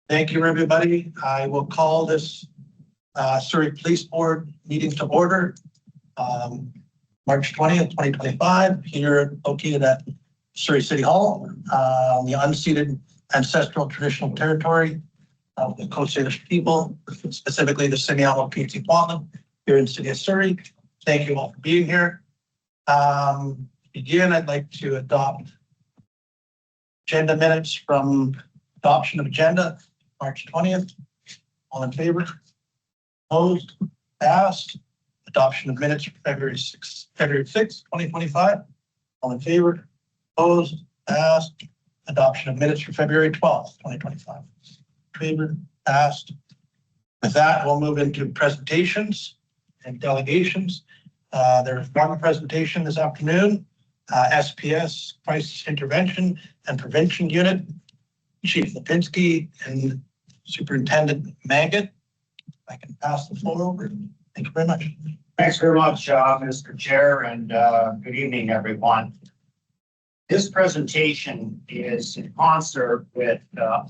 Thank you, everybody. I will call this Surrey Police Board meeting to order. March 20th, 2025, here located at Surrey City Hall, the unceded ancestral traditional territory of the Coast Salish people, specifically the Semiahmoo Pitsiquan here in the city of Surrey. Thank you all for being here. To begin, I'd like to adopt agenda minutes from adoption of agenda, March 20th. All in favor? Opposed? Passed. Adoption of minutes for February 6th, 2025. All in favor? Opposed? Passed. Adoption of minutes for February 12th, 2025. Favor? Passed. With that, we'll move into presentations and delegations. There's one presentation this afternoon, SPS, Crisis Intervention and Prevention Unit, Chief Lipinski and Superintendent Maggot. I can pass the floor over. Thank you very much. Thanks very much, Mr. Chair, and good evening, everyone. This presentation is in concert with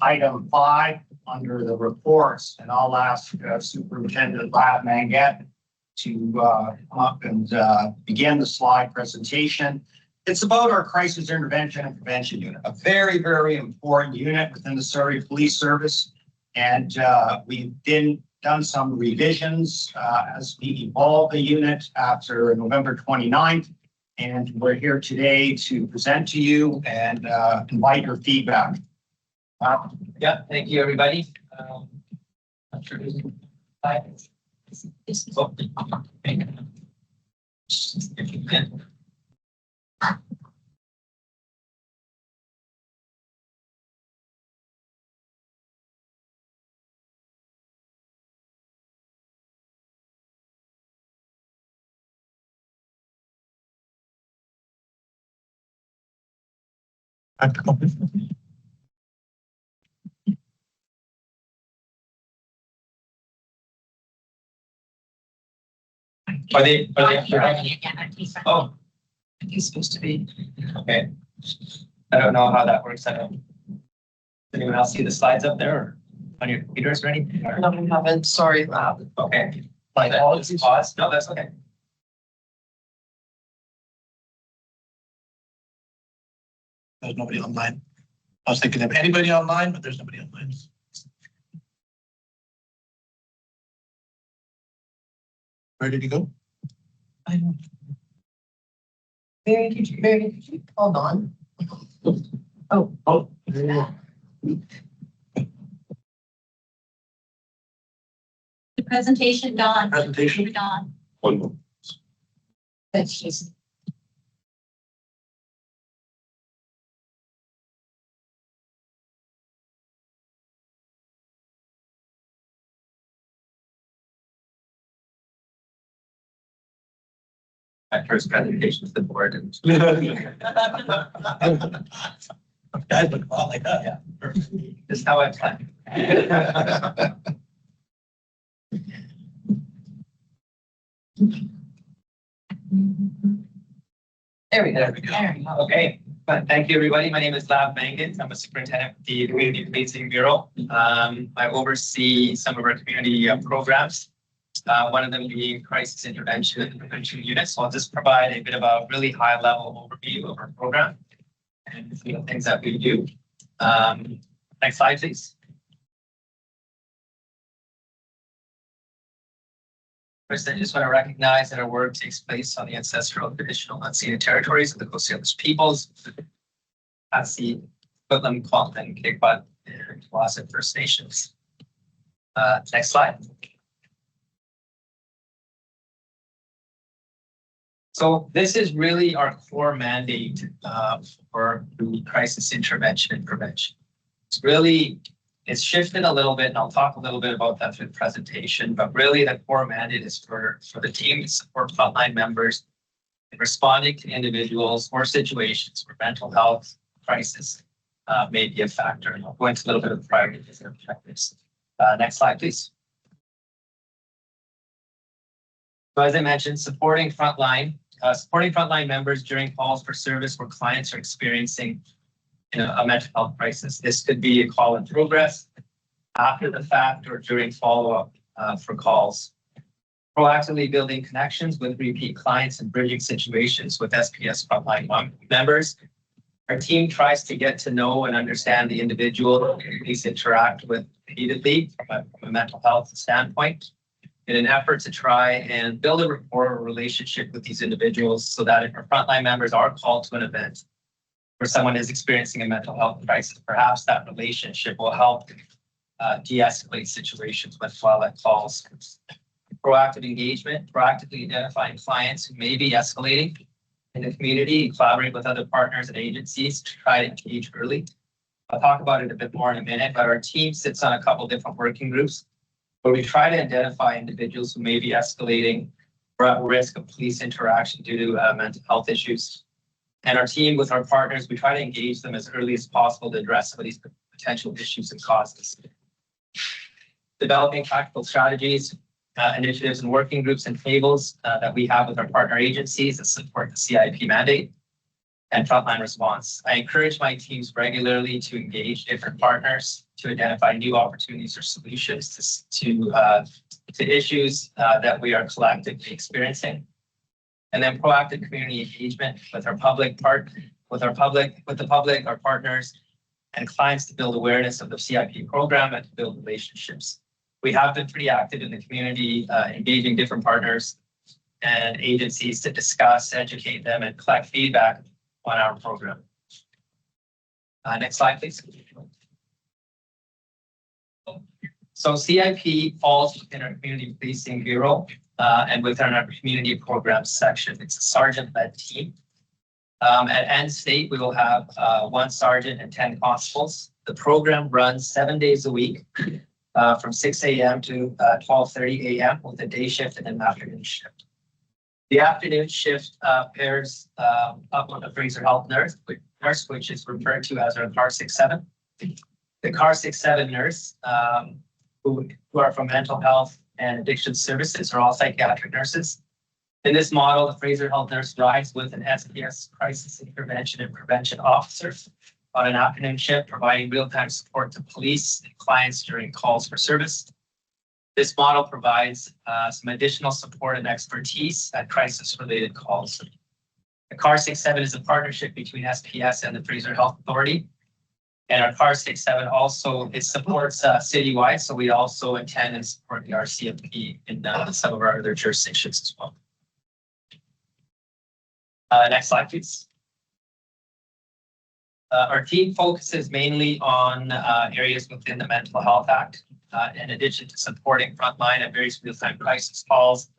item 5 under the reports, and I'll ask Superintendent Mangat to come up and begin the slide presentation. It's about our Crisis Intervention and Prevention Unit, a very, very important unit within the Surrey Police Service. And we've done some revisions as we evolve the unit after November 29th. And we're here today to present to you and invite your feedback. Yeah, thank you, everybody. I'm sure if you can. Are they oh, He's supposed to be. okay. I don't know how that works. I don't. Does anyone else see the slides up there or on your computers or anything? Or? No, we haven't. Sorry. Okay. Like all of these pause? No, that's okay. There's nobody online. I was thinking of anybody online, but there's nobody online. Where did he go? I don't. Mary, did you hold on? Oh. The presentation, Dawn. Presentation. Dawn. One more. That's just. My first presentation to the board. And Guys look a lot like that. yeah, this is how I plan. There we go. There we go. Okay, but thank you, everybody. My name is Lav Mangan. I'm a superintendent of the Community Policing Bureau. I oversee some of our community programs. One of them being Crisis Intervention and Prevention Unit. So I'll just provide a bit of a really high level overview of our program and some of the things that we do. Next slide, please. First, I just want to recognize that our work takes place on the ancestral, traditional, unceded territories of the Coast Salish peoples. That's the Whitlam, Kwantlen, Kikwa, and Tuwasset First Nations. Next slide. So this is really our core mandate for the crisis intervention and prevention. It's shifted a little bit, and I'll talk a little bit about that through the presentation, but really the core mandate is for the team to support frontline members in responding to individuals or situations where mental health crisis may be a factor. And I'll go into a little bit of the priorities and objectives. Next slide, please. So as I mentioned, supporting frontline members during calls for service where clients are experiencing a mental health crisis. This could be a call in progress, after the fact or during follow-up for calls. Proactively building connections with repeat clients and bridging situations with SPS frontline members. Our team tries to get to know and understand the individual these interact with repeatedly from a mental health standpoint in an effort to try and build a rapport or relationship with these individuals so that if our frontline members are called to an event where someone is experiencing a mental health crisis, perhaps that relationship will help de-escalate situations while that calls. Proactive engagement, proactively identifying clients who may be escalating in the community and collaborate with other partners and agencies to try to engage early. I'll talk about it a bit more in a minute, but our team sits on a couple different working groups where we try to identify individuals who may be escalating or at risk of police interaction due to mental health issues. And our team with our partners, we try to engage them as early as possible to address some of these potential issues and causes. Developing practical strategies, initiatives and working groups and tables that we have with our partner agencies that support the CIP mandate and frontline response. I encourage my teams regularly to engage different partners to identify new opportunities or solutions to issues that we are collectively experiencing. And then proactive community engagement with our public, our partners and clients to build awareness of the CIP program and to build relationships. We have been pretty active in the community, engaging different partners and agencies to discuss, educate them, and collect feedback on our program. Next slide, please. So CIP falls within our Community Policing Bureau and within our Community Programs section. It's a sergeant-led team. At end state, we will have 1 sergeant and 10 constables. The program runs 7 days a week. From 6 a.m. to 12:30 a.m. with a day shift and an afternoon shift. The afternoon shift pairs up with a Fraser Health nurse, which is referred to as our CAR 67. The CAR 67 nurse, who are from mental health and addiction services, are all psychiatric nurses. In this model, the Fraser Health nurse rides with an SPS crisis intervention and prevention officer on an afternoon shift, providing real-time support to police and clients during calls for service. This model provides some additional support and expertise at crisis-related calls. The CAR 67 is a partnership between SPS and the Fraser Health Authority. And our CAR 67 also, it supports citywide, so we also attend and support the RCMP in some of our other jurisdictions as well. Next slide, please. Our team focuses mainly on areas within the Mental Health Act, in addition to supporting frontline and various real-time crisis calls.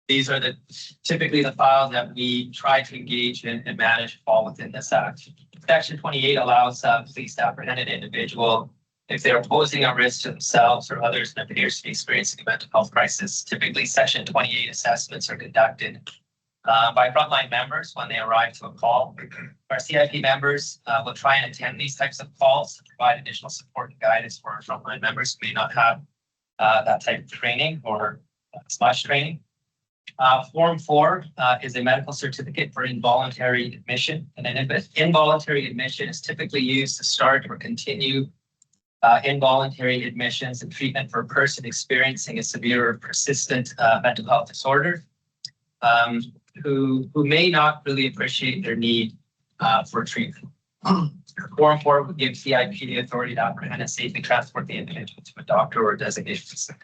These are typically the files that we try to engage in and manage fall within this act. Section 28 allows police to apprehend an individual if they're posing a risk to themselves or others and appears to be experiencing a mental health crisis. Typically, Section 28 assessments are conducted by frontline members when they arrive to a call. Our CIP members will try and attend these types of calls to provide additional support and guidance for our frontline members who may not have that type of training or as much training. Form 4 is a medical certificate for involuntary admission. And an involuntary admission is typically used to start or continue involuntary admissions and treatment for a person experiencing a severe or persistent mental health disorder. Who may not really appreciate their need for treatment. Form 4 would give CIP the authority to apprehend and safely transport the individual to a doctor or a designated facility.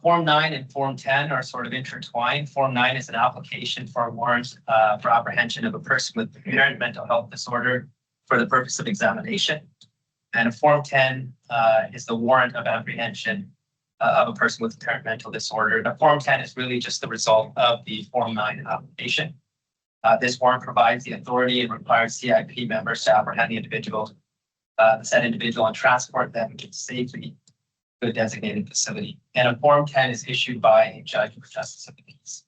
Form 9 and Form 10 are sort of intertwined. Form 9 is an application for a warrant for apprehension of a person with inherent mental health disorder for the purpose of examination. And Form 10 is the warrant of apprehension of a person with apparent mental disorder. The Form 10 is really just the result of the Form 9 application. This warrant provides the authority and requires CIP members to apprehend the individual, the said individual, and transport them safely to a designated facility. And a Form 10 is issued by a judge or justice of the peace.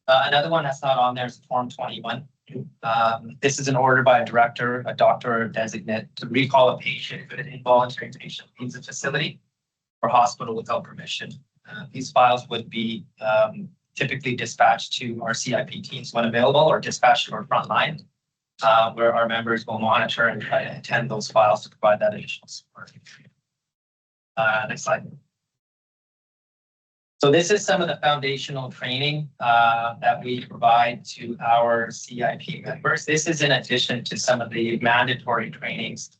Another one that's not on there is Form 21. This is an order by a director, a doctor, or a designate to recall a patient if an involuntary patient leaves a facility or hospital without permission. These files would be typically dispatched to our CIP teams when available or dispatched to our front line. where our members will monitor and try to attend those files to provide that additional support. Next slide. So this is some of the foundational training that we provide to our CIP members. This is in addition to some of the mandatory trainings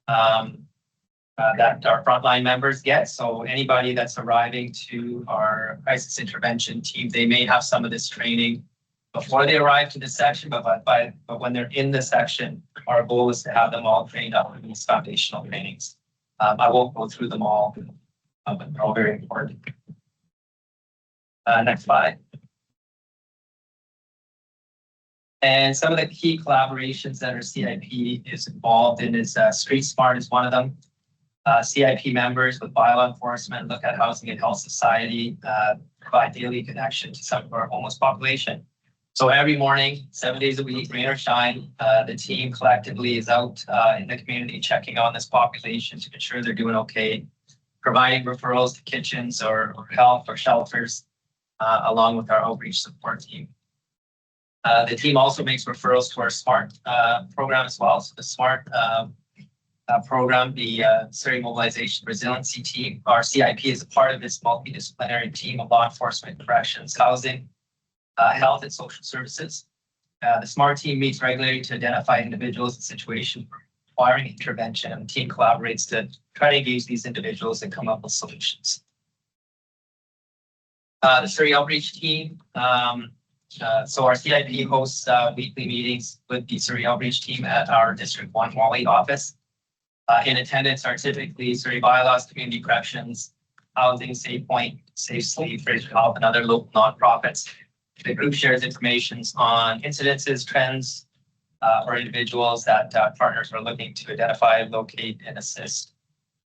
that our frontline members get. So anybody that's arriving to our crisis intervention team, they may have some of this training before they arrive to the section, but when they're in the section, our goal is to have them all trained up in these foundational trainings. I won't go through them all, but they're all very important. Next slide. And some of the key collaborations that our CIP is involved in is Street Smart is one of them. CIP members with bylaw enforcement look at housing and health society, provide daily connection to some of our homeless population. So every morning, 7 days a week, rain or shine, the team collectively is out in the community checking on this population to ensure they're doing okay, providing referrals to kitchens or health or shelters, along with our outreach support team. The team also makes referrals to our SMART program as well. So the SMART program, the Surrey Mobilization Resiliency Team, our CIP is a part of this multidisciplinary team of law enforcement, corrections, housing, health and social services. The SMART team meets regularly to identify individuals in situations requiring intervention, and the team collaborates to try to engage these individuals and come up with solutions. The Surrey Outreach Team. So our CIP hosts weekly meetings with the Surrey Outreach Team at our District 1 Wally office. In attendance are typically Surrey Bylaws, Community Corrections, Housing, Safe Point, Safe Sleep, Fraser Health, and other local nonprofits. The group shares information on incidences, trends, or individuals that partners are looking to identify, locate, and assist.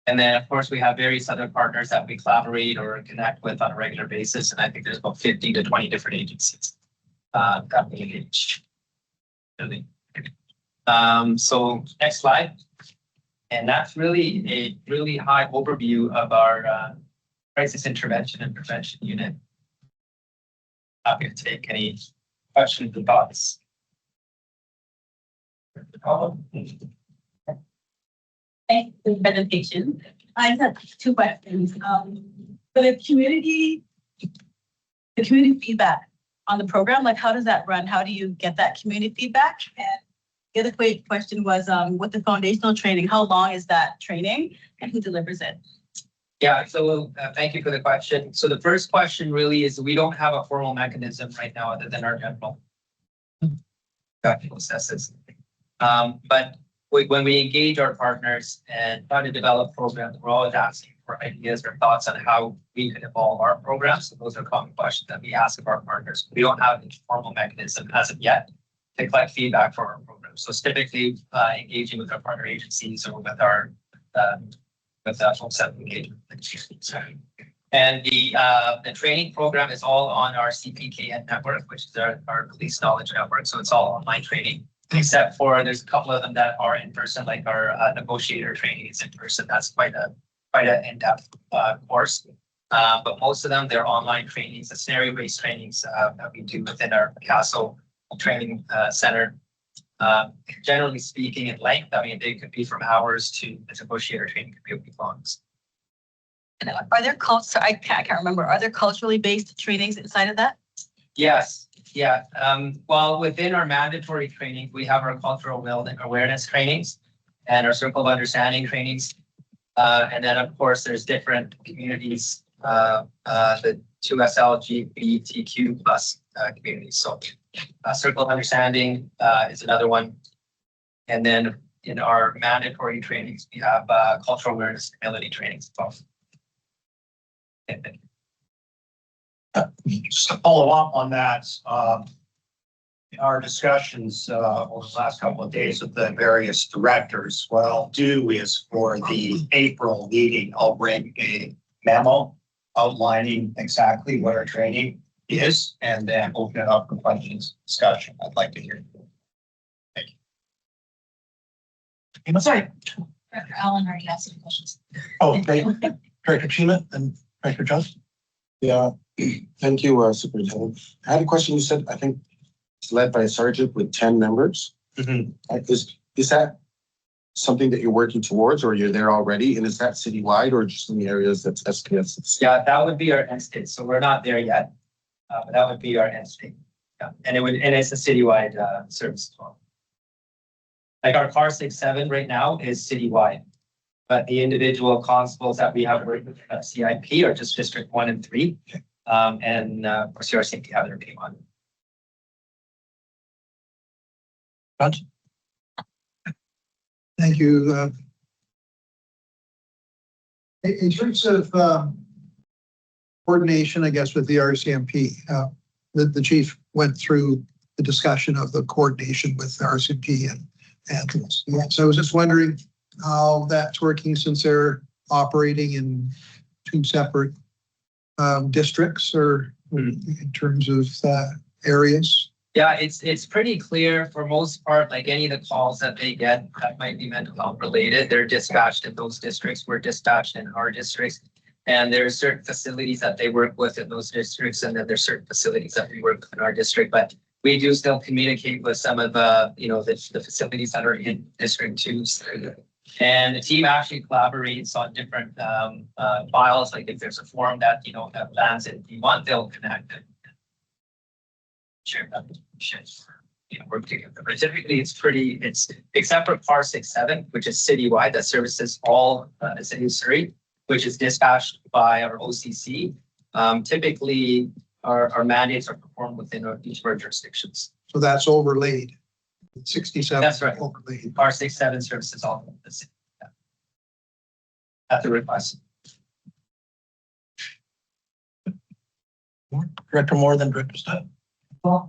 And then, of course, we have various other partners that we collaborate or connect with on a regular basis. And I think there's about 15 to 20 different agencies that we engage. So next slide. And that's really a really high overview of our crisis intervention and prevention unit. Happy to take any questions or thoughts. Thank you for the presentation. I have two questions. For the community feedback on the program, like how does that run? How do you get that community feedback? And the other quick question was with the foundational training, how long is that training and who delivers it? Yeah, so thank you for the question. So the first question really is we don't have a formal mechanism right now other than our general processes. But when we engage our partners and try to develop programs, we're always asking for ideas or thoughts on how we can evolve our programs. So those are common questions that we ask of our partners. We don't have a formal mechanism as of yet to collect feedback for our programs. So it's typically engaging with our partner agencies or with our folks that we engage with. And the training program is all on our CPKN network, which is our police knowledge network. So it's all online training, except for there's a couple of them that are in person, like our negotiator training is in person. That's quite an in-depth course. But most of them, they're online trainings, the scenario-based trainings that we do within our Castle training center. Generally speaking, in length, I mean, they could be from hours to the negotiator training could be a week long. And are there I can't remember. Are there culturally based trainings inside of that? Yes. Yeah. Well, within our mandatory training, we have our cultural awareness trainings and our circle of understanding trainings. And then, of course, there's different communities, the 2SLGBTQ plus communities. So circle of understanding is another one. And then in our mandatory trainings, we have cultural awareness and ability trainings as well. Just to follow up on that, in our discussions over the last couple of days with the various directors, what I'll do is for the April meeting, I'll bring a memo outlining exactly what our training is, and then open it up for questions, discussion. I'd like to hear. Thank you. I'm sorry. Director Allen already asked some questions. Oh, okay. Director Chima and Director Johnson. Yeah, thank you, Superintendent. I had a question. You said, I think it's led by a sergeant with 10 members. Is that something that you're working towards, or you're there already? And is that citywide or just in the areas that's SPS? Yeah, that would be our end state. So we're not there yet. But that would be our end state. Yeah, and it's a citywide service as well. Like our car 6-7 right now is citywide, but the individual constables that we have working with CIP are just District 1 and 3. And of course, our safety have their P1. Thank you. In terms of coordination, I guess, with the RCMP, the chief went through the discussion of the coordination with the RCMP and so I was just wondering how that's working since they're operating in two separate districts or in terms of areas. Yeah, it's pretty clear for most part, like any of the calls that they get that might be mental health related, they're dispatched in those districts. We're dispatched in our districts. And there are certain facilities that they work with in those districts. And then there's certain facilities that we work with in our district. But we do still communicate with some of the, the facilities that are in District 2. And the team actually collaborates on different files. Like if there's a form that, that lands in P1, they'll connect it. Share that work together. But typically it's except for car 6-7, which is citywide, that services all the city of Surrey, which is dispatched by our OCC. Typically our mandates are performed within each of our jurisdictions. So that's overlaid. 67. That's right. Overlaid. Car 6-7 services all of the city. Yeah. At the request. Director Moore, then Director Scott. Well,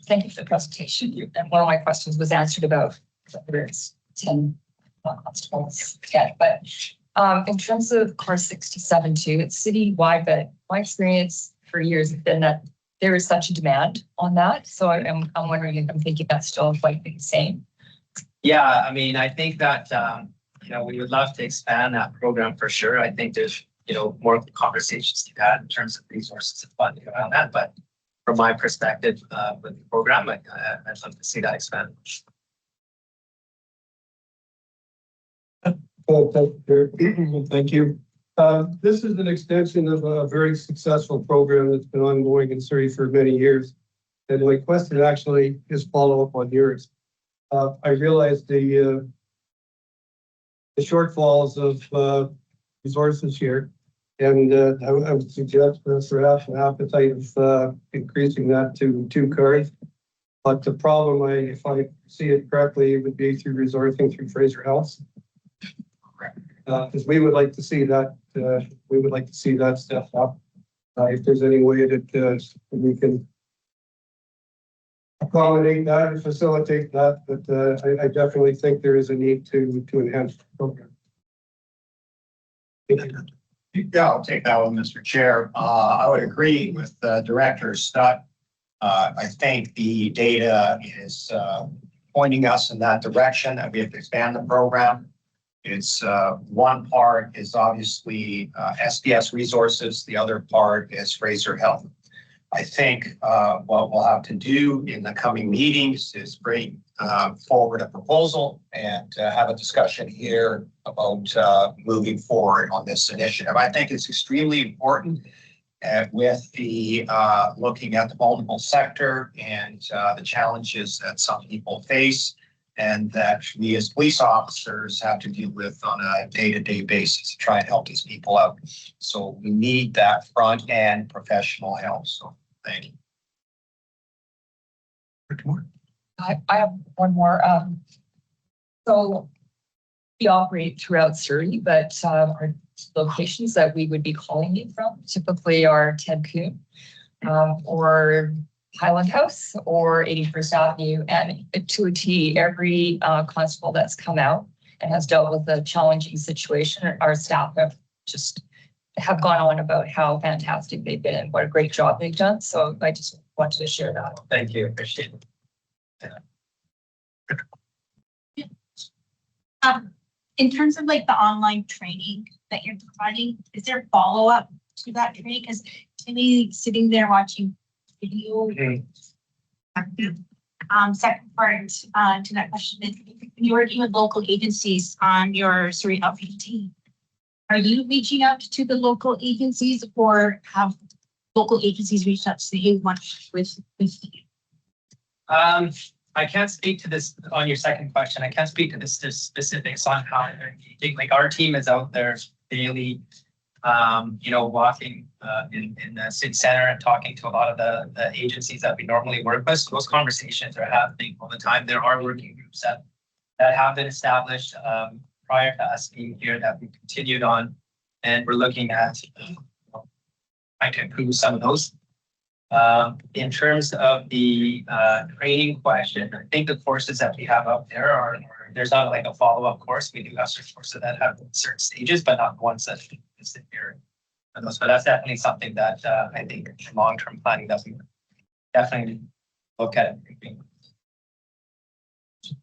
thank you for the presentation. And one of my questions was answered about whether it's 10 constables yet. But in terms of car 67 too, it's citywide, but my experience for years has been that there is such a demand on that. So I'm wondering if I'm thinking that's still quite the same. Yeah, I mean, I think that, we would love to expand that program for sure. I think there's, more conversations to be had in terms of resources and funding around that. But from my perspective with the program, I'd love to see that expand. Thank you. This is an extension of a very successful program that's been ongoing in Surrey for many years. And my question actually is follow up on yours. I realize the shortfalls of resources here. And I would suggest perhaps an appetite of increasing that to 2 cars. But the problem, if I see it correctly, would be through resourcing through Fraser Health. Because we would like to see that. We would like to see that step up. If there's any way that we can accommodate that and facilitate that, but I definitely think there is a need to enhance the program. Thank you. Yeah, I'll take that one, Mr. Chair. I would agree with Director Stutt. I think the data is pointing us in that direction that we have to expand the program. It's one part is obviously SPS resources. The other part is Fraser Health. I think what we'll have to do in the coming meetings is bring forward a proposal and have a discussion here about moving forward on this initiative. I think it's extremely important with the looking at the vulnerable sector and the challenges that some people face and that we as police officers have to deal with on a day-to-day basis to try and help these people out. So we need that front end professional help. So thank you. I have one more. So we operate throughout Surrey, but our locations that we would be calling you from typically are Ted Coon or Highland House or 81st Avenue. And to a T, every constable that's come out and has dealt with a challenging situation, our staff have gone on about how fantastic they've been and what a great job they've done. So I just wanted to share that. Thank you. Appreciate it. In terms of like the online training that you're providing, is there follow-up to that training? Because to me, sitting there watching video. second part, to that question is, when you're working with local agencies on your Surrey outreach team, are you reaching out to the local agencies or have local agencies reached out to you with you? I can't speak to this on your second question. I can't speak to the specifics on how they're engaging. Like our team is out there daily, walking in the city center and talking to a lot of the agencies that we normally work with. So those conversations are happening all the time. There are working groups that have been established prior to us being here that we continued on, and we're looking at trying to improve some of those. In terms of the training question, I think the courses that we have up there there's not like a follow-up course. We do have certain courses that have certain stages, but not ones that is here. And those, but that's definitely something that I think long-term planning that we definitely look at.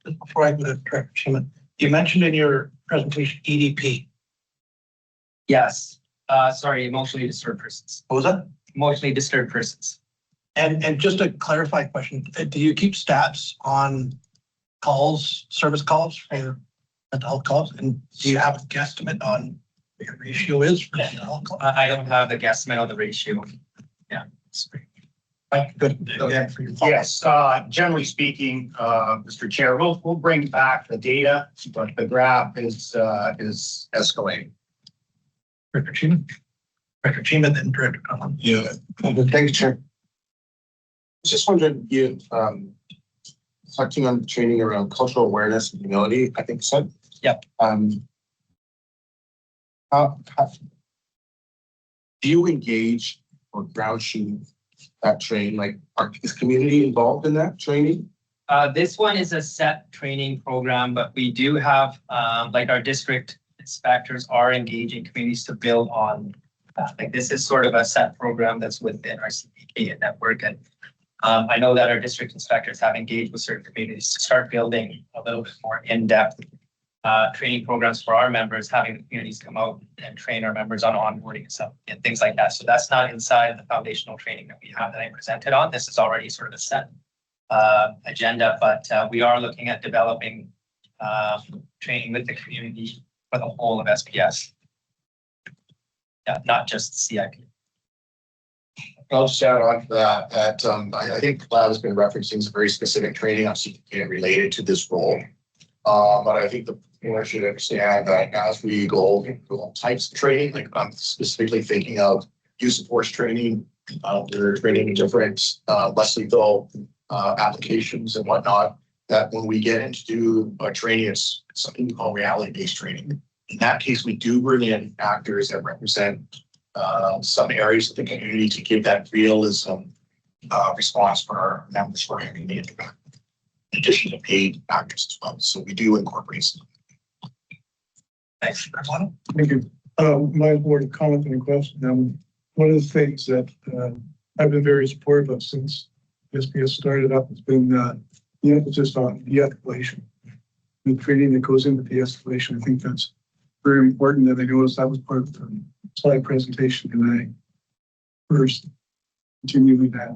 Before I go to Director Schumann, you mentioned in your presentation EDP. Yes. Sorry, emotionally disturbed persons. What was that? Emotionally disturbed persons. And just a clarify question, do you keep stats on calls, service calls for mental health calls? And do you have a guesstimate on what your ratio is for mental health calls? I don't have the guesstimate on the ratio. Yeah. Like, good. Again, for your follow-up. Yes, generally speaking, Mr. Chair, we'll bring back the data, but the graph is escalating. Director Schumann? Director Schumann, then Director Conlon. Yeah, thank you, Chair. Just wondering, you touching on training around cultural awareness and humility, I think so. Yep. How do you engage or ground shoot that train? Like, is community involved in that training? This one is a set training program, but we do have, like our district inspectors are engaging communities to build on that. Like this is sort of a set program that's within our CPK network. And I know that our district inspectors have engaged with certain communities to start building a little bit more in-depth training programs for our members, having the communities come out and train our members on onboarding and stuff and things like that. So that's not inside the foundational training that we have that I presented on. This is already sort of a set agenda, but we are looking at developing training with the community for the whole of SPS. Yeah, not just CIP. I'll just add on to that, I think Vlad has been referencing some very specific training on CPK related to this role. But I think the board should understand that as we go into all types of training, like I'm specifically thinking of use of force training, we're training different less lethal applications and whatnot, that when we get into a training, it's something we call reality-based training. In that case, we do bring in actors that represent some areas of the community to give that realism response for our members for having the impact, in addition to paid actors as well. So we do incorporate some. Thanks. Thank you. My board comment and question. One of the things that I've been very supportive of since SPS started up has been the emphasis on de-escalation. The training that goes into de-escalation. I think that's very important. And I noticed that was part of the slide presentation, and I first continue with that.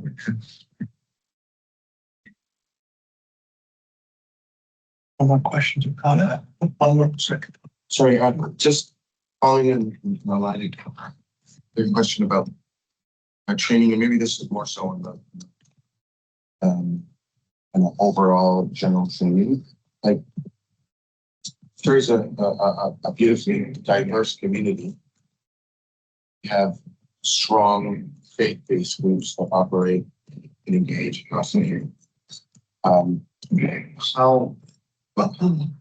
One more questions or comment? One more second. Sorry, just following in my line of the question about training, and maybe this is more so in the an overall general training. Like, there's a beautifully diverse community. We have strong faith-based groups that operate and engage across the area. How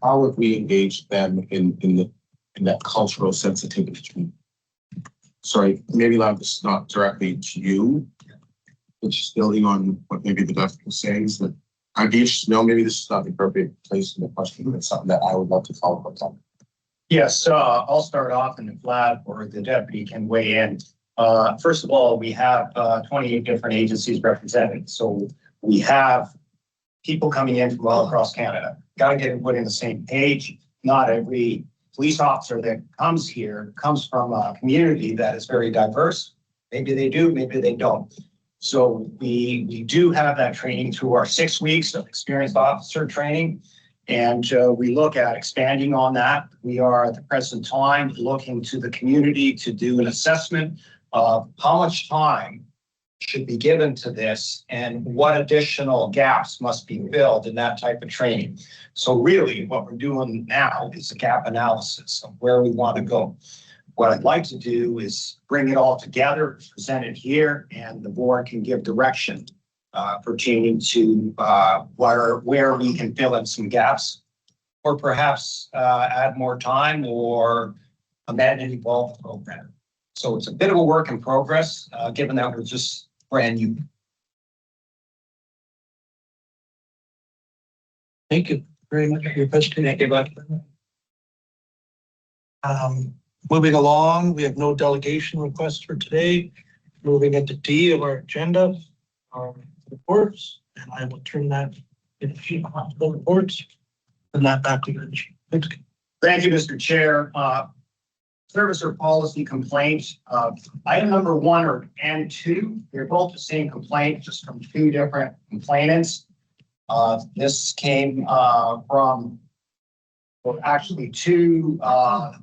would we engage them in that cultural sensitivity? Sorry, maybe this is not directly to you, but just building on what maybe the doctor was saying, is that I'd be interested to know, maybe this is not the appropriate place in the question, but it's something that I would love to follow up on. Yes, I'll start off and if Vlad or the deputy can weigh in. First of all, we have 28 different agencies represented. So we have people coming in from all across Canada. Got to get everybody on the same page. Not every police officer that comes here comes from a community that is very diverse. Maybe they do, maybe they don't. So we do have that training through our 6 weeks of experienced officer training. And we look at expanding on that. We are at the present time looking to the community to do an assessment of how much time should be given to this and what additional gaps must be filled in that type of training. So really what we're doing now is a gap analysis of where we want to go. What I'd like to do is bring it all together, present it here, and the board can give direction pertaining to where we can fill in some gaps, or perhaps add more time or amend and evolve the program. So it's a bit of a work in progress, given that we're just brand new. Thank you very much for your presentation. Moving along, we have no delegation requests for today. Moving into D of our agenda, our reports, and I will turn that into hospital reports. And that back to you. Thanks. Thank you, Mr. Chair. Service or policy complaints. Item number 1 and 2, they're both the same complaint, just from 2 different complainants. This came from, well, actually to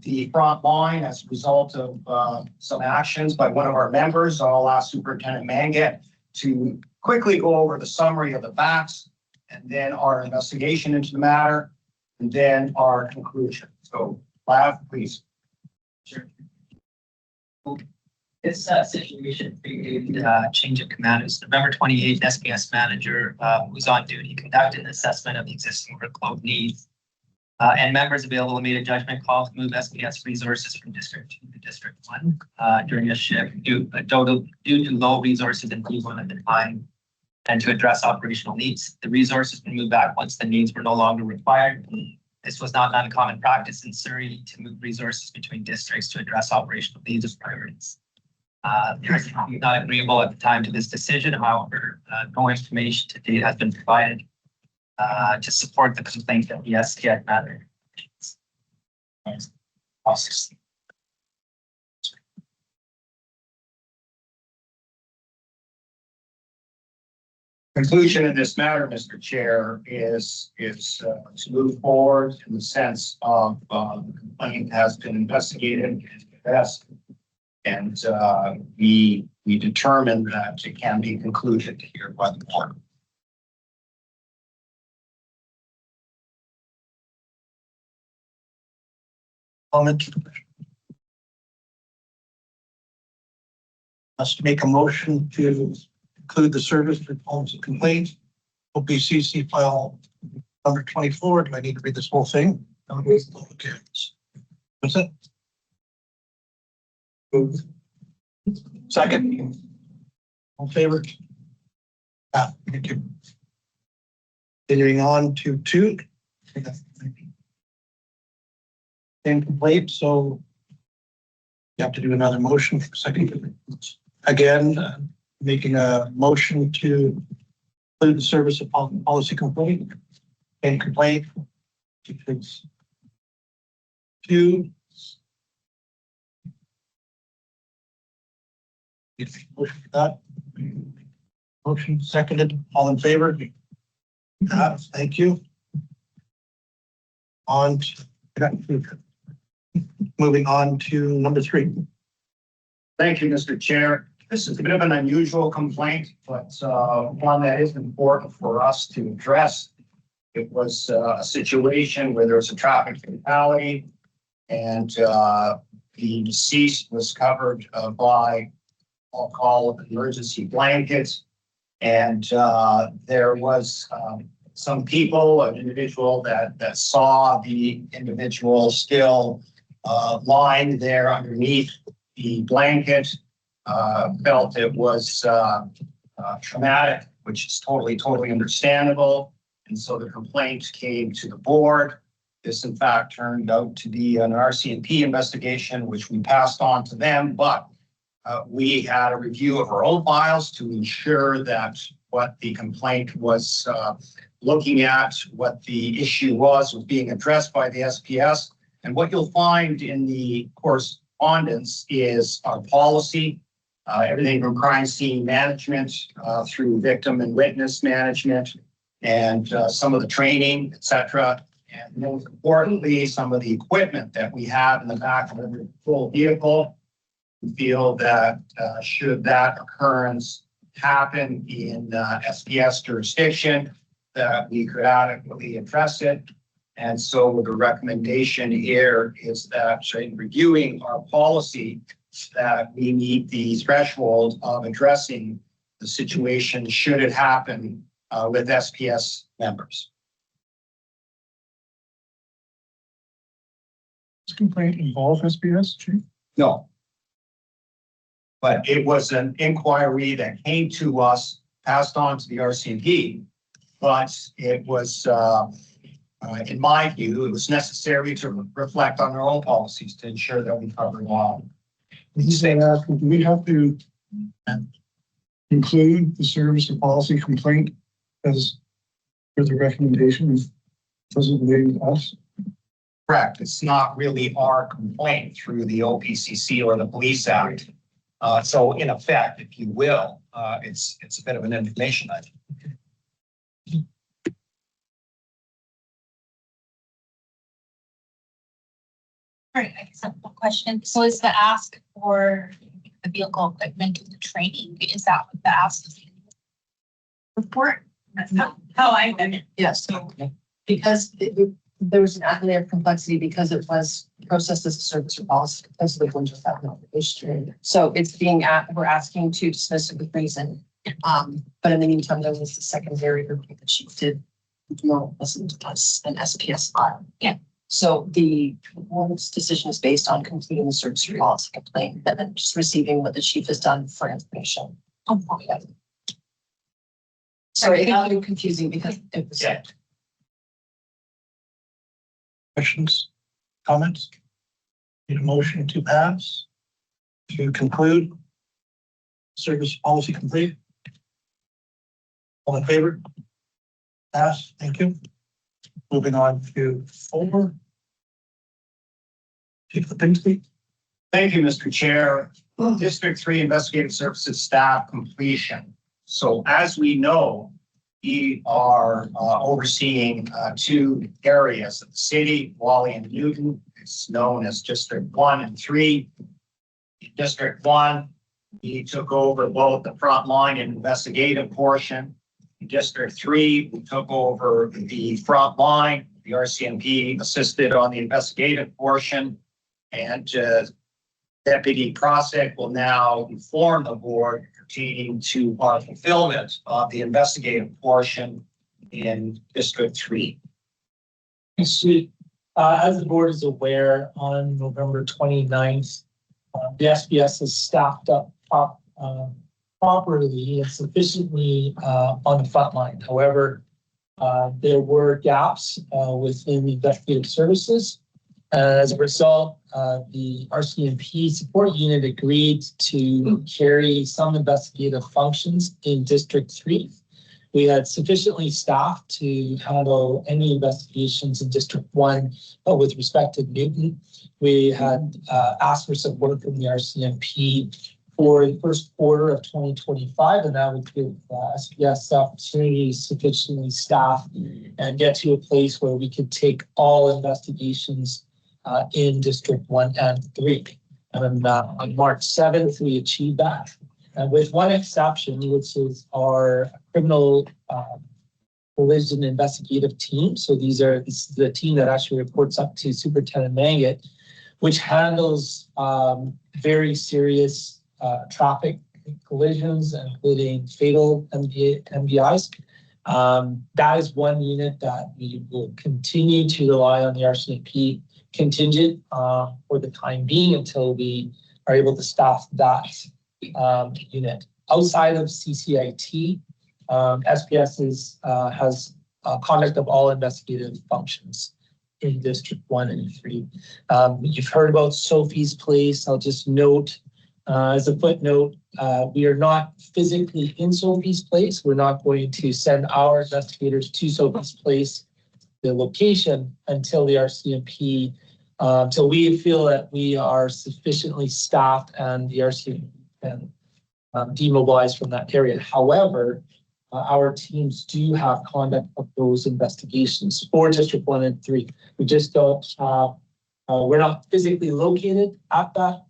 the front line as a result of some actions by one of our members. I'll ask Superintendent Manget to quickly go over the summary of the facts and then our investigation into the matter and then our conclusion. So, Lav, please. Sure. This situation created change of command. It was November 28th, SPS manager who was on duty conducted an assessment of the existing workload needs. And members available made a judgment call to move SPS resources from District 2 to District 1 during a shift due to low resources in D1 at the time and to address operational needs. The resources were moved back once the needs were no longer required. This was not an uncommon practice in Surrey to move resources between districts to address operational needs of priorities. Not agreeable at the time to this decision. However, no information to date has been provided to support the complaint that the STI matter. Conclusion in this matter, Mr. Chair, is to move forward in the sense of the complaint has been investigated and assessed, and we determined that it can be concluded here by the board. Comment. Us to make a motion to include the service for policy complaints. OPCC file number 24. Do I need to read this whole thing? Okay. What's it? Second. All in favor? Thank you. Continuing on to 2. Same complaint, so you have to do another motion for second. Again, making a motion to include the service of policy complaint and complaint. 2. Motion for that. Motion seconded. All in favor? Thank you. On to, moving on to number 3. Thank you, Mr. Chair. This is a bit of an unusual complaint, but one that is important for us to address. It was a situation where there was a traffic fatality and the deceased was covered by, I'll call it, emergency blankets. And there was some people, an individual that saw the individual still lying there underneath the blanket, felt it was traumatic, which is totally understandable. And so the complaint came to the board. This, in fact, turned out to be an RCMP investigation, which we passed on to them. But we had a review of our own files to ensure that what the complaint was looking at, what the issue was being addressed by the SPS. And what you'll find in the correspondence is our policy everything from crime scene management, through victim and witness management, and some of the training, et cetera. And most importantly, some of the equipment that we have in the back of the full vehicle. We feel that should that occurrence happen in SPS jurisdiction, that we could adequately address it. And so the recommendation here is that in reviewing our policy, that we meet the threshold of addressing the situation should it happen with SPS members. This complaint involve SPS, Chief? No. But it was an inquiry that came to us, passed on to the RCMP, but it was, in my view, it was necessary to reflect on our own policies to ensure that we cover all. Do we have to include the service or policy complaint as for the recommendation doesn't relate to us? Correct. It's not really our complaint through the OPCC or the Police Act. So in effect, if you will, it's a bit of an information item. All right, I guess I have one question. So is the ask for the vehicle equipment and the training, is that what the ask is? Report? That's how I read it. Yes, because there was an added layer of complexity because it was processed as a service or policy because of the ones without notification. So it's we're asking to dismiss it with reason. But in the meantime, there was the secondary review that she did. No, wasn't us an SPS file. Yeah. So the board's decision is based on completing the service or policy complaint and then just receiving what the chief has done for information. Oh, Yeah. Sorry, it got a little confusing because it was. Yeah. Questions, comments? Need a motion to pass, to conclude. Service policy complete. All in favor? Pass, thank you. Moving on to 4. Chief Lipinski. Thank you, Mr. Chair. District 3 Investigative Services staff completion. So as we know, we are overseeing 2 areas of the city, Wally and Newton. It's known as District 1 and 3. In District 1, we took over both the frontline and investigative portion. In District 3, we took over the front line. The RCMP assisted on the investigative portion, and Deputy Prosek will now inform the board pertaining to our fulfillment of the investigative portion in District 3. Sweet. As the board is aware, on November 29th, the SPS is staffed up properly and sufficiently on the front line. However, there were gaps within the investigative services. As a result, the RCMP support unit agreed to carry some investigative functions in District 3. We had sufficiently staffed to handle any investigations in District 1, but with respect to Newton, we had asked for support from the RCMP for the first quarter of 2025, and that would give SPS opportunities sufficiently staffed and get to a place where we could take all investigations in District 1 and 3. And on March 7th, we achieved that. And with one exception, which is our criminal collision investigative team. So this is the team that actually reports up to Superintendent Mangat, which handles very serious traffic collisions, including fatal MVIs. That is one unit that we will continue to rely on the RCMP contingent for the time being until we are able to staff that unit. Outside of CCIT, SPS has conduct of all investigative functions in District 1 and 3. You've heard about Sophie's Place. I'll just note as a footnote, we are not physically in Sophie's Place. We're not going to send our investigators to Sophie's Place, the location, until the RCMP, till we feel that we are sufficiently staffed and the RCMP can demobilized from that area. However, our teams do have conduct of those investigations for District 1 and 3. We just don't have, we're not physically located at that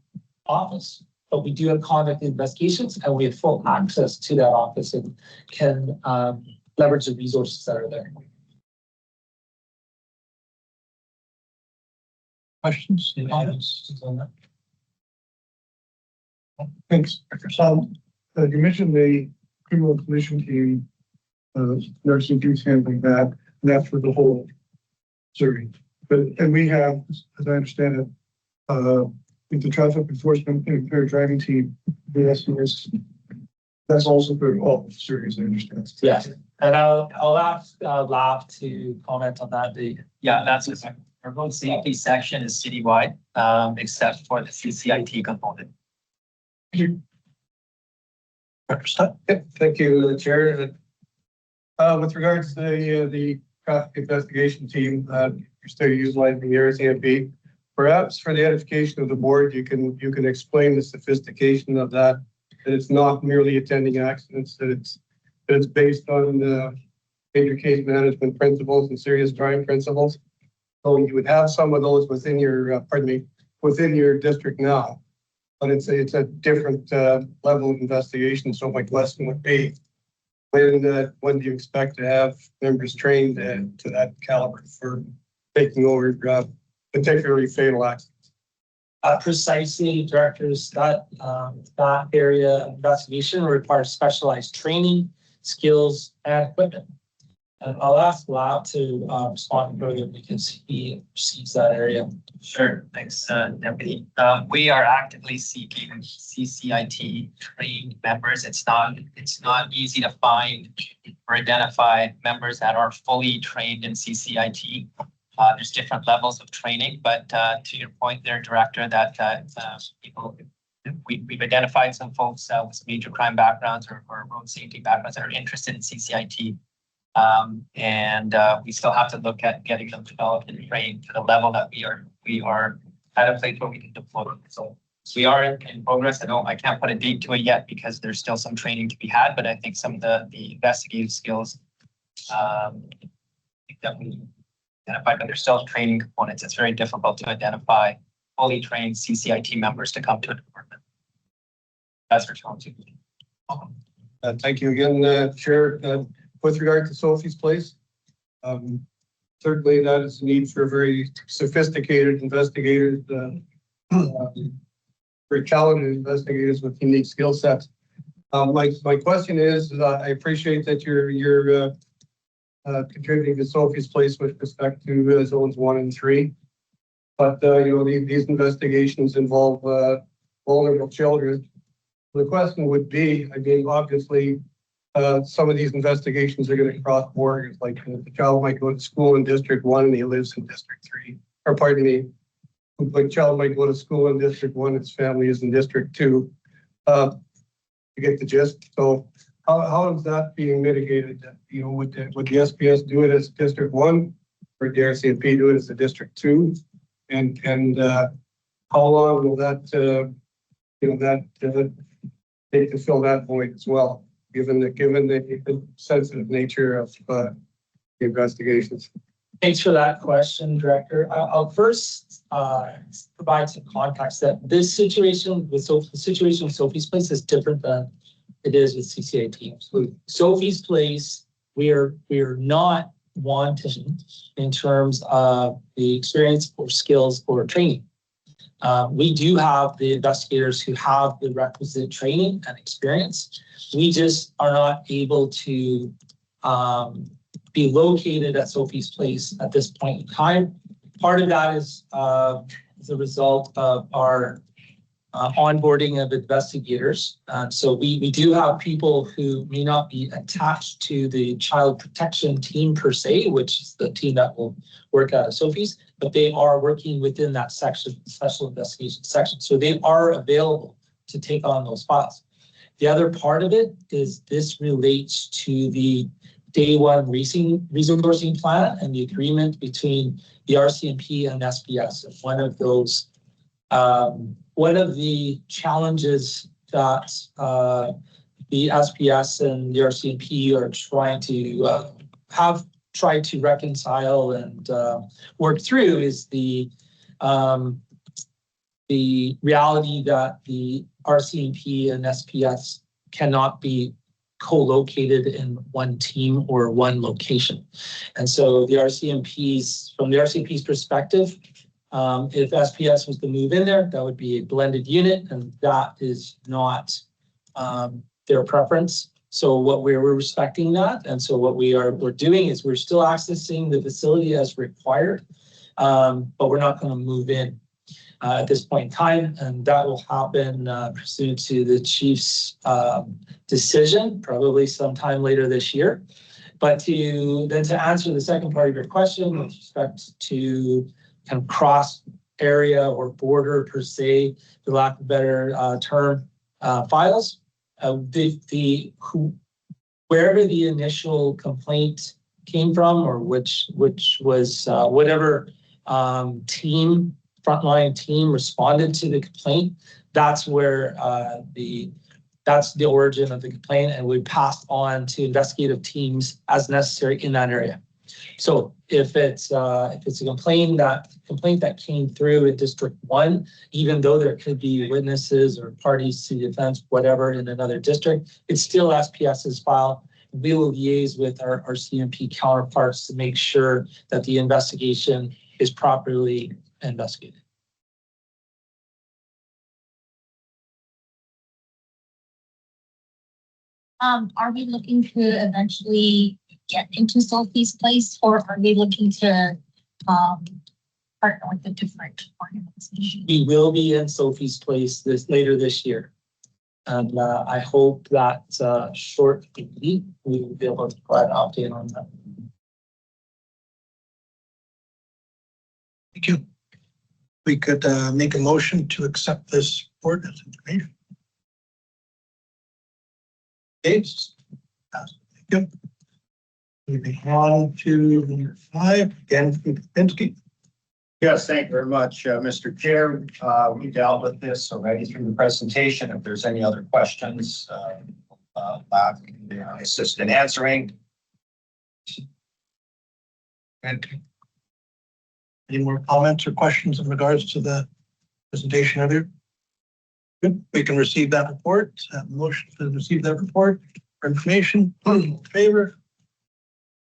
office, but we do have conduct investigations and we have full access to that office and can leverage the resources that are there. Questions? Comments on that? Thanks. You mentioned the criminal collision team, nursing youth handling that, and that's for the whole Surrey. And we have, as I understand it, with the traffic enforcement and impaired driving team, the SBS, that's also for all of Surrey, as I understand. Yes, and I'll ask Lab to comment on that. Yeah, that's it. Our road safety section is citywide, except for the CCIT component. Director Stutt? Yep, thank you, Chair. With regards to the traffic investigation team, you're still utilizing the RCMP. Perhaps for the edification of the board, you can explain the sophistication of that. That it's not merely attending accidents. That it's based on the major case management principles and serious crime principles. So you would have some of those within your, within your district now. But it's a different level of investigation. So my question would be, when do you expect to have members trained to that caliber for taking over particularly fatal accidents? Precisely, directors, that area of investigation requires specialized training, skills, and equipment. And I'll ask Lab to respond further because he receives that area. Sure, thanks, Deputy. We are actively seeking CCIT trained members. It's not easy to find or identify members that are fully trained in CCIT. There's different levels of training, but to your point there, Director, that we've identified some folks with major crime backgrounds or road safety backgrounds that are interested in CCIT. And we still have to look at getting them developed and trained to the level that we are at a place where we can deploy them. So we are in progress. I can't put a date to it yet because there's still some training to be had, but I think some of the investigative skills that we identified, but there's still training components. It's very difficult to identify fully trained CCIT members to come to a department. That's for challenging. Thank you again, Chair. With regard to Sophie's Place, certainly that is a need for very sophisticated investigators, very talented investigators with unique skill sets. My question is, I appreciate that you're contributing to Sophie's Place with respect to zones 1 and 3, but these investigations involve vulnerable children. The question would be, I mean, obviously, some of these investigations are going to cross borders, like the child might go to school in District 1 and he lives in District 3, or pardon me, the child might go to school in District 1, its family is in District 2. You get the gist. So how is that being mitigated? Would the SPS do it as District 1 or the RCMP do it as a District 2? And how long will that, take to fill that void as well? Given the sensitive nature of the investigations. Thanks for that question, Director. I'll first provide some context that this situation with Sophie's Place is different than it is with CCIT. So Sophie's Place, we are not wanting in terms of the experience or skills or training. We do have the investigators who have the requisite training and experience. We just are not able to be located at Sophie's Place at this point in time. Part of that is as a result of our onboarding of investigators. So we do have people who may not be attached to the child protection team per se, which is the team that will work out of Sophie's, but they are working within that section, special investigation section. So they are available to take on those files. The other part of it is this relates to the day one resourcing plan and the agreement between the RCMP and SPS. And one of the challenges that the SPS and the RCMP are trying to have tried to reconcile and work through is the reality that the RCMP and SPS cannot be co-located in one team or one location. And so the RCMP's, from the RCMP's perspective, if SPS was to move in there, that would be a blended unit, and that is not their preference. So what we're respecting that. And so what we're doing is we're still accessing the facility as required, but we're not going to move in at this point in time. And that will happen pursuant to the chief's decision, probably sometime later this year. But to answer the second part of your question with respect to kind of cross area or border per se, for lack of a better term, files, wherever the initial complaint came from, or which was whatever team, frontline team responded to the complaint, that's where that's the origin of the complaint, and we passed on to investigative teams as necessary in that area. So if it's a complaint that came through in District 1, even though there could be witnesses or parties to the offense, whatever, in another district, it's still SPS's file. We will liaise with our CMP counterparts to make sure that the investigation is properly investigated. Are we looking to eventually get into Sophie's Place, or are we looking to partner with a different organization? We will be in Sophie's Place later this year. And I hope that shortly we will be able to provide an update on that. Thank you. We could make a motion to accept this report as information. Thank you. Moving on to number 5, again, from Kapinski. Yes, thank you very much, Mr. Chair. We dealt with this already through the presentation. If there's any other questions, Bob can assist in answering. Any more comments or questions in regards to the presentation earlier? Good. We can receive that report. Motion to receive that report for information. In favor?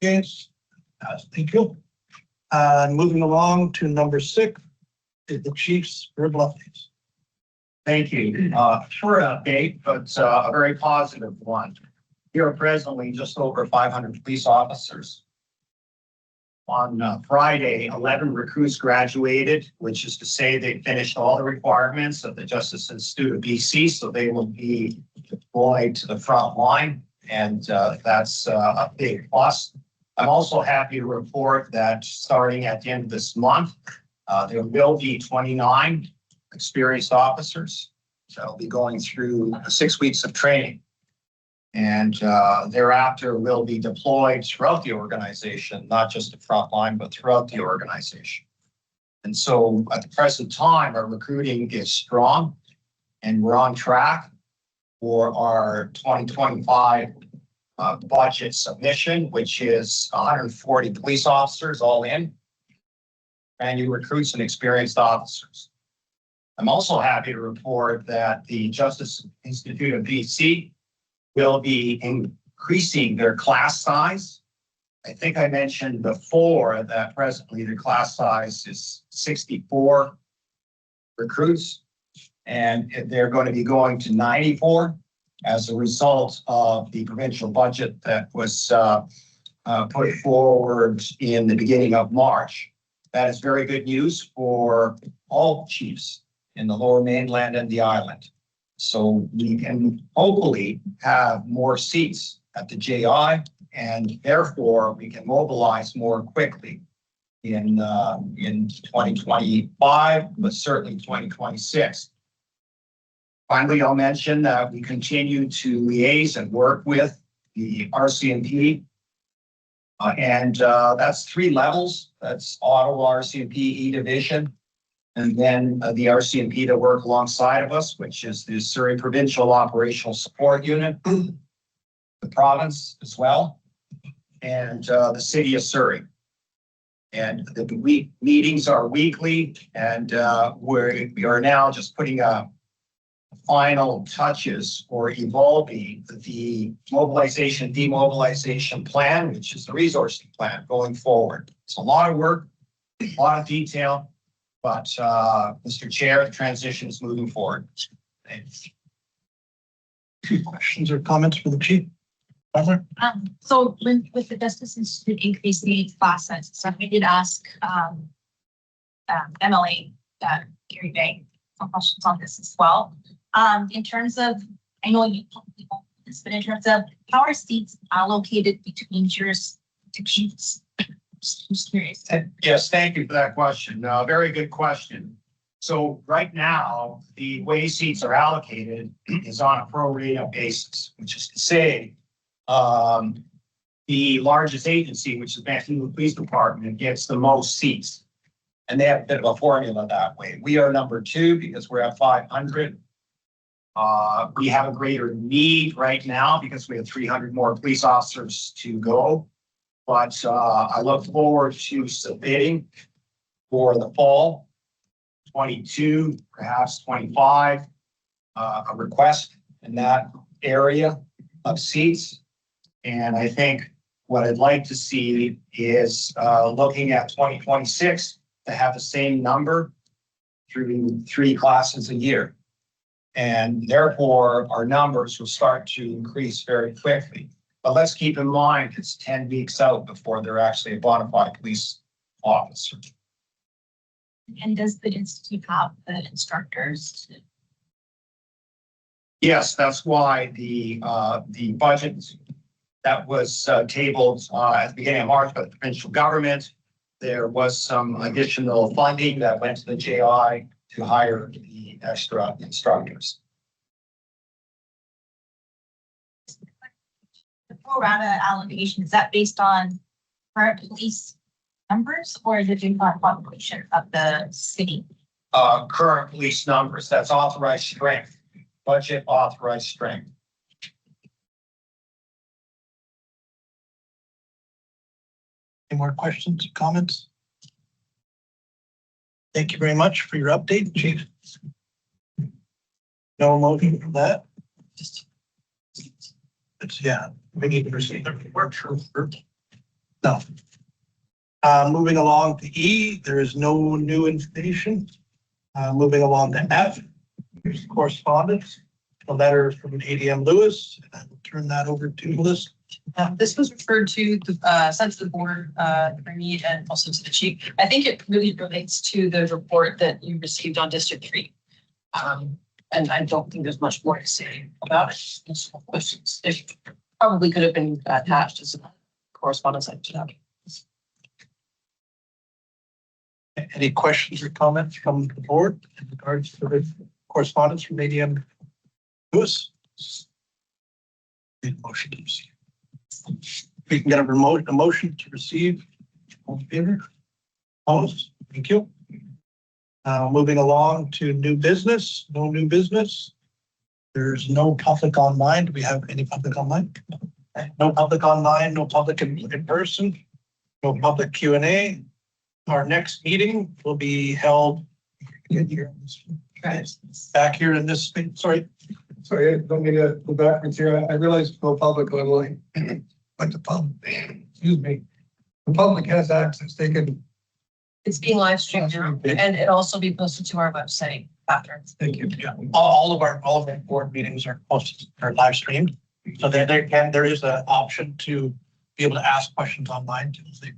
Against? Thank you. Moving along to number 6 is the chief's verbal updates. Thank you. Short update, but a very positive one. Here are presently just over 500 police officers. On Friday, 11 recruits graduated, which is to say they finished all the requirements of the Justice Institute of BC, so they will be deployed to the front line, and that's a big plus. I'm also happy to report that starting at the end of this month, there will be 29 experienced officers that will be going through 6 weeks of training. And thereafter will be deployed throughout the organization, not just the front line, but throughout the organization. And so at the present time, our recruiting is strong and we're on track for our 2025 budget submission, which is 140 police officers all in, and new recruits and experienced officers. I'm also happy to report that the Justice Institute of BC will be increasing their class size. I think I mentioned before that presently the class size is 64 recruits, and they're going to be going to 94 as a result of the provincial budget that was put forward in the beginning of March. That is very good news for all chiefs in the Lower Mainland and the island. So we can hopefully have more seats at the JI, and therefore we can mobilize more quickly in 2025, but certainly 2026. Finally, I'll mention that we continue to liaise and work with the RCMP, and that's 3 levels. That's Ottawa RCMP E Division, And then the RCMP that work alongside of us, which is the Surrey Provincial Operational Support Unit, the province as well, and the city of Surrey. And the meetings are weekly, and we are now just putting final touches or evolving the mobilization, demobilization plan, which is the resourcing plan going forward. It's a lot of work, a lot of detail, but Mr. Chair, the transition is moving forward. Thanks. Questions or comments for the chief? Butler? So with the Justice Institute increase the class size, so we did ask MLA Gary Bay some questions on this as well. In terms of, I know you probably won't know this, but in terms of how are seats allocated between jurisdictions? Just curious. Yes, thank you for that question. Very good question. So right now, the way seats are allocated is on a pro rata basis, which is to say, the largest agency, which is Vancouver Police Department, gets the most seats. And they have a bit of a formula that way. We are number 2 because we're at 500. We have a greater need right now because we have 300 more police officers to go. But I look forward to submitting for the fall 22, perhaps 25, a request in that area of seats. And I think what I'd like to see is looking at 2026 to have the same number through 3 classes a year. And therefore, our numbers will start to increase very quickly. But let's keep in mind, it's 10 weeks out before they're actually a bona fide police officer. And does the institute have the instructors? Yes, that's why the budget that was tabled at the beginning of March by the provincial government, there was some additional funding that went to the JI to hire the extra instructors. The pro rata allocation, is that based on current police numbers or is it based on population of the city? Current police numbers, that's authorized strength, budget authorized strength. Any more questions, comments? Thank you very much for your update, chief. No motion for that. Yeah, we need to receive the report. No. Moving along to E, there is no new information. Moving along to F, there's correspondence, a letter from ADM Lewis. I will turn that over to Melissa. This was referred to, sent to the board, for me and also to the chief. I think it really relates to the report that you received on District 3. And I don't think there's much more to say about it. Just some questions. It probably could have been attached as a correspondence I should have. Any questions or comments from the board in regards to the correspondence from ADM Lewis? Need a motion to receive. We can get a motion to receive. All in favor? Opposed? Thank you. Moving along to new business. No new business. There's no public online. Do we have any public online? No public online, no public in person, no public Q&A. Our next meeting will be held back here in this space. Sorry, I don't mean to go backwards here. I realize no public online, but the public, excuse me, the public has access. They can. It's being live streamed and it also be posted to our website after. thank you. Yeah, all of our board meetings are posted or live streamed, so there is an option to be able to ask questions online too.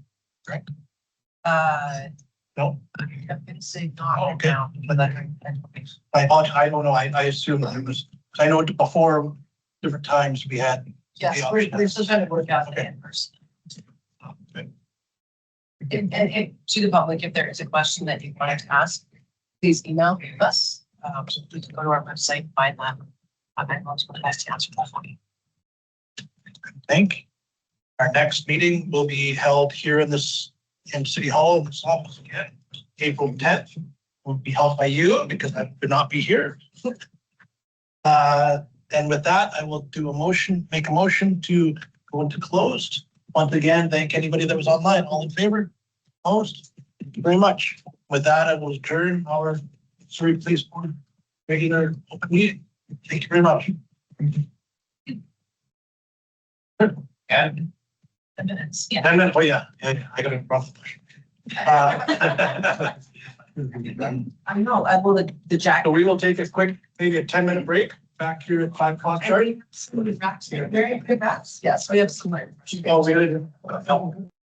Correct? No. I'm gonna say not right Okay. now, but I apologize. I don't know. I assume that it was. I know before different times we had. yes, we're still trying to work out the in person. Okay. And to the public, if there is a question that you wanted to ask, please email us. So we can go to our website, find that. I'm going to the best to answer that for you. Thank you. Our next meeting will be held here in City Hall in this office again, April 10th will be held by you because I could not be here. And with that, I will make a motion to go into closed. Once again, thank anybody that was online. All in favor? Opposed? Thank you very much. With that, I will adjourn our Surrey Police Board regular open meeting. Thank you very much. And 10 minutes, yeah. And then, oh yeah, I got it wrong. I know, will the jack. So we will take a quick, maybe a 10-minute break back here at 5 o'clock sharp. Very good maps. Yes, we have some. Oh, we did.